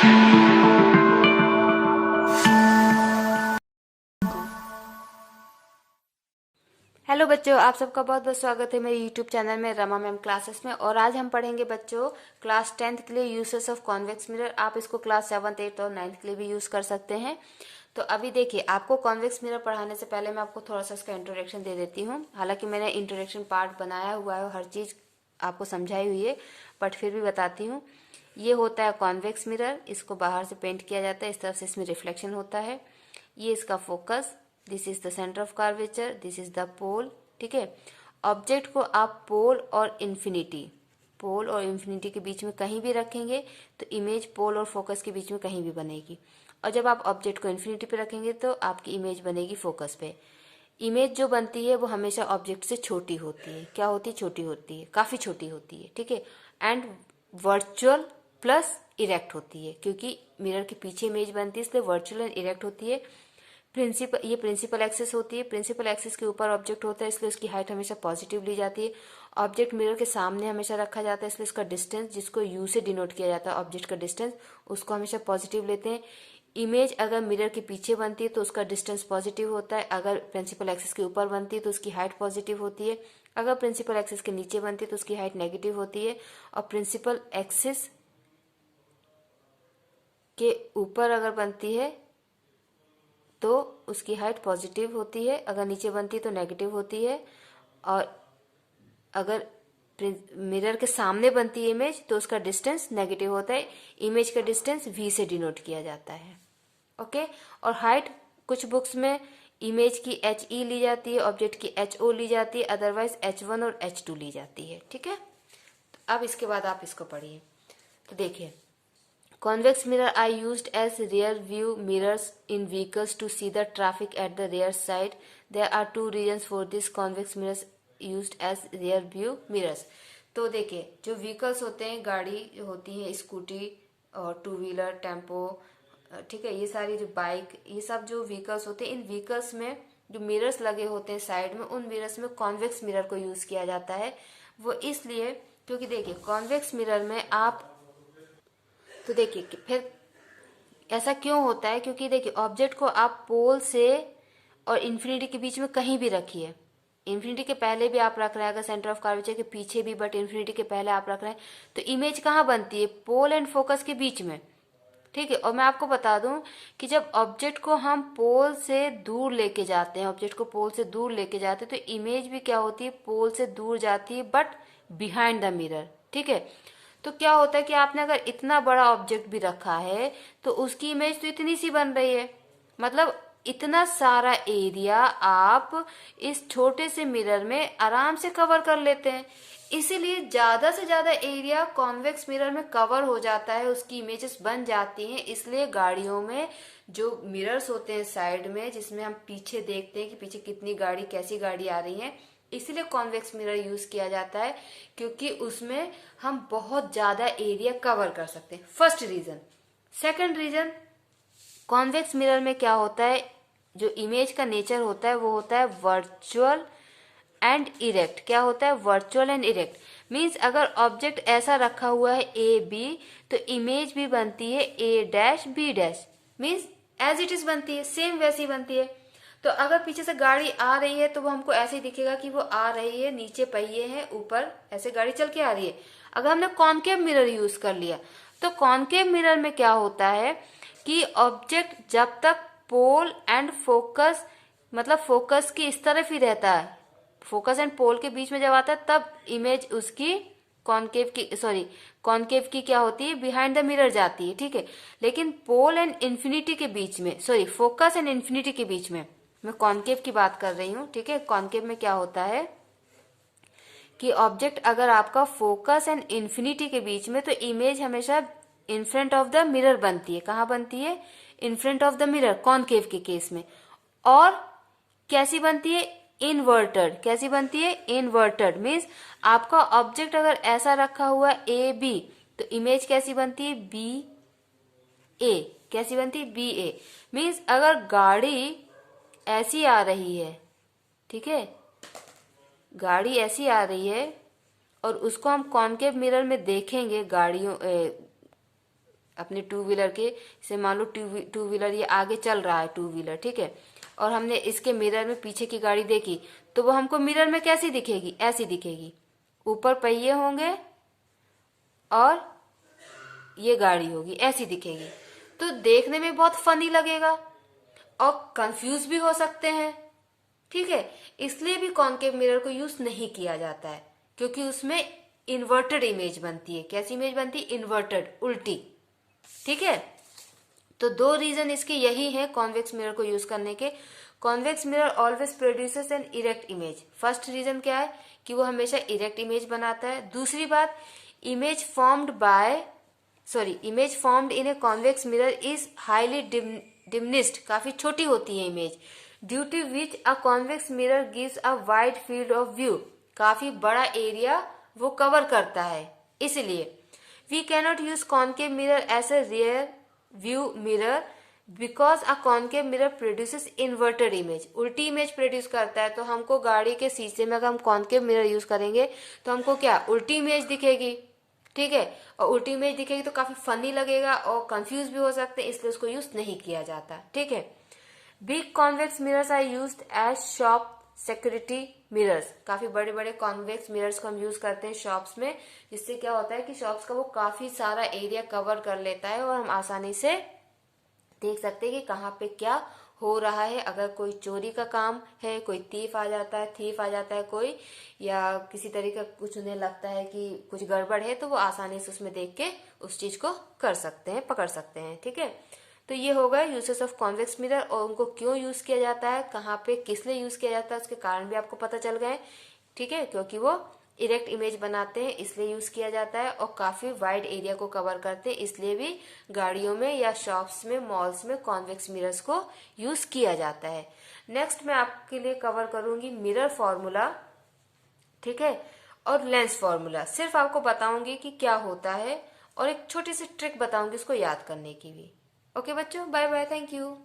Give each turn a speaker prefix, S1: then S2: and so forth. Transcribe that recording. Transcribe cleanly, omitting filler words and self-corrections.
S1: Hello बच्चों, आप सबका बहुत बहुत स्वागत है मेरे यूट्यूब चैनल में रमा मैम क्लासेस में। और आज हम पढ़ेंगे बच्चों क्लास 10th के लिए यूसेस ऑफ कॉन्वेक्स मिरर। आप इसको क्लास 7th 8th और 9th के लिए भी यूज़ कर सकते हैं। तो अभी देखिए, आपको कॉन्वेक्स मिरर पढ़ाने से पहले मैं आपको थोड़ा सा इसका इंट्रोडक्शन दे देती हूँ। हालांकि मैंने इंट्रोडक्शन पार्ट बनाया हुआ है, हर चीज़ आपको समझाई हुई है, बट फिर भी बताती हूँ। ये होता है कॉन्वेक्स मिरर, इसको बाहर से पेंट किया जाता है, इस तरफ से इसमें रिफ्लेक्शन होता है। ये इसका focus, this is the centre of curvature, this is the pole. ठीक है, ऑब्जेक्ट को आप पोल और इन्फिनिटी के बीच में कहीं भी रखेंगे तो इमेज पोल और फोकस के बीच में कहीं भी बनेगी। और जब आप ऑब्जेक्ट को इन्फिनिटी पे रखेंगे तो आपकी इमेज बनेगी फोकस पे। इमेज जो बनती है वो हमेशा ऑब्जेक्ट से छोटी होती है। क्या होती है? छोटी होती है, काफी छोटी होती है। ठीक है, एंड वर्चुअल प्लस इरेक्ट होती है, क्योंकि मिरर के पीछे इमेज बनती है इसलिए वर्चुअल एंड इरेक्ट होती है। ये प्रिंसिपल एक्सिस होती है। प्रिंसिपल एक्सिस के ऊपर ऑब्जेक्ट होता है इसलिए उसकी हाइट हमेशा पॉजिटिव ली जाती है। ऑब्जेक्ट मिरर के सामने हमेशा रखा जाता है इसलिए इसका डिस्टेंस, जिसको यू से डिनोट किया जाता है ऑब्जेक्ट का डिस्टेंस, उसको हमेशा पॉजिटिव लेते हैं। इमेज अगर मिरर के पीछे बनती है तो उसका डिस्टेंस पॉजिटिव होता है। अगर प्रिंसिपल एक्सिस के ऊपर बनती है तो उसकी हाइट पॉजिटिव होती है। अगर प्रिंसिपल एक्सिस के नीचे बनती है तो उसकी हाइट नेगेटिव होती है। और प्रिंसिपल एक्सिस के ऊपर अगर बनती है तो उसकी हाइट पॉजिटिव होती है, अगर नीचे बनती है तो नेगेटिव होती है। और अगर मिरर के सामने बनती है इमेज तो उसका डिस्टेंस नेगेटिव होता है। इमेज का डिस्टेंस v से डिनोट किया जाता है। ओके, और हाइट कुछ बुक्स में इमेज की HE ली जाती है, ऑब्जेक्ट की HO ली जाती है, अदरवाइज H1 और H2 ली जाती है। ठीक है, तो अब इसके बाद आप इसको पढ़िए। तो देखिए, convex mirror are used as rear view mirrors in vehicles to see the traffic at the rear side. There are two reasons for this convex mirrors used as rear view mirrors. तो देखिए, जो vehicles होते हैं, गाड़ी होती है, scooty और two wheeler, tempo, ठीक है, ये सारी जो बाइक, ये सब जो व्हीकल्स होते हैं, इन व्हीकल्स में जो मिरर्स लगे होते हैं साइड में, उन मिरर्स में कॉन्वेक्स मिरर को यूज किया जाता है। वो इसलिए क्योंकि देखिए, कॉन्वेक्स मिरर में आप, तो देखिए फिर ऐसा क्यों होता है, क्योंकि देखिए ऑब्जेक्ट को आप पोल से और इन्फिनिटी के बीच में कहीं भी रखिए। इन्फिनिटी के पहले भी आप रख रहे हैं, अगर सेंटर ऑफ कर्वेचर के पीछे भी, बट इन्फिनिटी के पहले आप रख रहे हैं, तो इमेज कहाँ बनती है? पोल एंड फोकस के बीच में। ठीक है, और मैं आपको बता दूं कि जब ऑब्जेक्ट को हम पोल से दूर लेके जाते हैं, ऑब्जेक्ट को पोल से दूर लेके जाते हैं, तो इमेज भी क्या होती है? पोल से दूर जाती है, बट बिहाइंड द मिरर। ठीक है, तो क्या होता है कि आपने अगर इतना बड़ा ऑब्जेक्ट भी रखा है तो उसकी इमेज तो इतनी सी बन रही है। मतलब इतना सारा एरिया आप इस छोटे से मिरर में आराम से कवर कर लेते हैं। इसीलिए ज्यादा से ज्यादा एरिया कॉन्वेक्स मिरर में कवर हो जाता है, उसकी इमेजेस बन जाती हैं। इसलिए गाड़ियों में जो मिरर्स होते हैं साइड में, जिसमें हम पीछे देखते हैं कि पीछे कितनी गाड़ी, कैसी गाड़ी आ रही है, इसीलिए कॉन्वेक्स मिरर यूज किया जाता है, क्योंकि उसमें हम बहुत ज्यादा एरिया कवर कर सकते हैं। First reason. Second reason, convex mirror में क्या होता है, जो इमेज का नेचर होता है वो होता है वर्चुअल एंड इरेक्ट। क्या होता है? Virtual and erect. मीन्स अगर ऑब्जेक्ट ऐसा रखा हुआ है ए बी, तो इमेज भी बनती है A dash B dash, means as it is बनती है, सेम वैसी बनती है। तो अगर पीछे से गाड़ी आ रही है तो वो हमको ऐसे ही दिखेगा कि वो आ रही है, नीचे पहिए हैं, ऊपर ऐसे गाड़ी चल के आ रही है। अगर हमने कॉनकेव मिरर यूज कर लिया तो कॉनकेव मिरर में क्या होता है कि ऑब्जेक्ट जब तक पोल एंड फोकस, मतलब फोकस की इस तरफ ही रहता है, फोकस एंड पोल के बीच में जब आता है तब इमेज उसकी कॉनकेव की क्या होती है? बिहाइंड द मिरर जाती है। ठीक है, लेकिन पोल एंड इन्फिनिटी के बीच में, फोकस एंड इन्फिनिटी के बीच में, मैं कॉनकेव की बात कर रही हूँ। ठीक है, कॉनकेव में क्या होता है कि ऑब्जेक्ट अगर आपका फोकस एंड इन्फिनिटी के बीच में, तो इमेज हमेशा in front of the mirror बनती है। कहाँ बनती है? In front of the mirror, concave के केस में। और कैसी बनती है? इनवर्टेड। कैसी बनती है? इनवर्टेड। मीन्स आपका ऑब्जेक्ट अगर ऐसा रखा हुआ ए बी, तो इमेज कैसी बनती है? बी ए। कैसी बनती है? बी ए। मीन्स अगर गाड़ी ऐसी आ रही है, ठीक है, गाड़ी ऐसी आ रही है और उसको हम कॉनकेव मिरर में देखेंगे, गाड़ियों अपने टू व्हीलर के, जैसे मान लो टू व्हीलर ये आगे चल रहा है टू व्हीलर, ठीक है, और हमने इसके मिरर में पीछे की गाड़ी देखी, तो वो हमको मिरर में कैसी दिखेगी, ऐसी दिखेगी, ऊपर पहिए होंगे और ये गाड़ी होगी, ऐसी दिखेगी। तो देखने में बहुत फनी लगेगा और कंफ्यूज भी हो सकते हैं, ठीक है। इसलिए भी कॉनकेव मिरर को यूज नहीं किया जाता है, क्योंकि उसमें इन्वर्टेड इमेज बनती है। कैसी इमेज बनती है? इन्वर्टेड, उल्टी, ठीक है। तो दो रीजन इसके यही है कॉन्वेक्स मिरर को यूज करने के। Convex mirror always produces an erect image. First reason क्या है कि वो हमेशा इरेक्ट इमेज बनाता है। दूसरी बात, image formed in a convex mirror is highly diminished, काफी छोटी होती है image, due to which a convex mirror gives a wide field of view, काफी बड़ा एरिया वो कवर करता है। इसलिए we cannot use concave mirror as a rear view mirror because a concave mirror produces inverted image, उल्टी image produce करता है। तो हमको गाड़ी के शीशे में अगर हम कॉनकेव मिरर यूज करेंगे तो हमको क्या, उल्टी इमेज दिखेगी, ठीक है। और उल्टी इमेज दिखेगी तो काफी फनी लगेगा और कंफ्यूज भी हो सकते हैं, इसलिए उसको यूज नहीं किया जाता, ठीक है। Big convex mirrors are used as shop security mirrors, काफी बड़े बड़े कॉन्वेक्स मिरर्स को हम यूज करते हैं शॉप्स में, जिससे क्या होता है कि शॉप्स का वो काफी सारा एरिया कवर कर लेता है और हम आसानी से देख सकते हैं कि कहाँ पे क्या हो रहा है। अगर कोई चोरी का काम है, कोई थीफ आ जाता है कोई, या किसी तरीके का कुछ उन्हें लगता है कि कुछ गड़बड़ है, तो वो आसानी से उसमें देख के उस चीज को कर सकते हैं, पकड़ सकते हैं, ठीक है। तो ये हो गए यूसेस ऑफ कॉन्वेक्स मिरर, और उनको क्यों यूज किया जाता है, कहाँ पे किस लिए यूज किया जाता है, उसके कारण भी आपको पता चल गए, ठीक है। क्योंकि वो इरेक्ट इमेज बनाते हैं इसलिए यूज किया जाता है, और काफी वाइड एरिया को कवर करते हैं, इसलिए भी गाड़ियों में या शॉप्स में, मॉल्स में कॉन्वेक्स मिरर्स को यूज किया जाता है। नेक्स्ट मैं आपके लिए कवर करूंगी मिरर फॉर्मूला, ठीक है, और लेंस फॉर्मूला। सिर्फ आपको बताऊंगी कि क्या होता है और एक छोटी सी ट्रिक बताऊंगी उसको याद करने की भी। ओके बच्चों, बाय बाय, थैंक यू।